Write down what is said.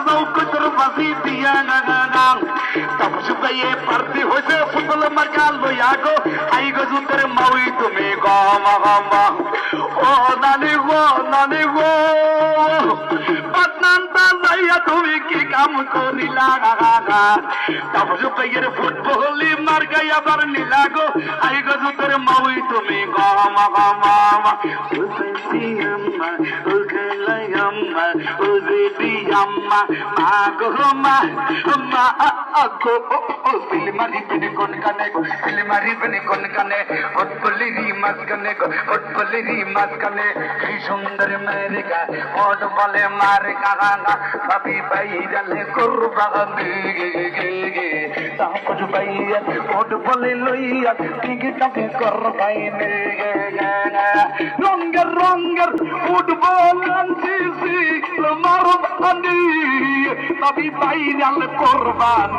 যাও কতর বাসি দিয়া না তব সুকাইয়ে পারতি হইছে ফুটবল মার্কা লইয়া গো আই গো জুতের মাউই তুমি গমা গমা ও নানি গো পাটনানটা যাইয়া তুমি কি কাম করিলা তব সুকাইয়ের ফুটবলি মার্কাই আবার নিলা গো আই গো জুতের মাউই তুমি গমা গমা Amma, mago, ma, go, Silimari Benicon Canego, Silimari Benicon Cane, what Poliri Mascanego, what Poliri Mascane, Rishundar America, what Vale Marica, Papi Baidale Kurba, Tampos Baia, what Poliloia, Tigitaki Korbaine, longer, football and Sisi, Lamar. Tapi bayi yang korban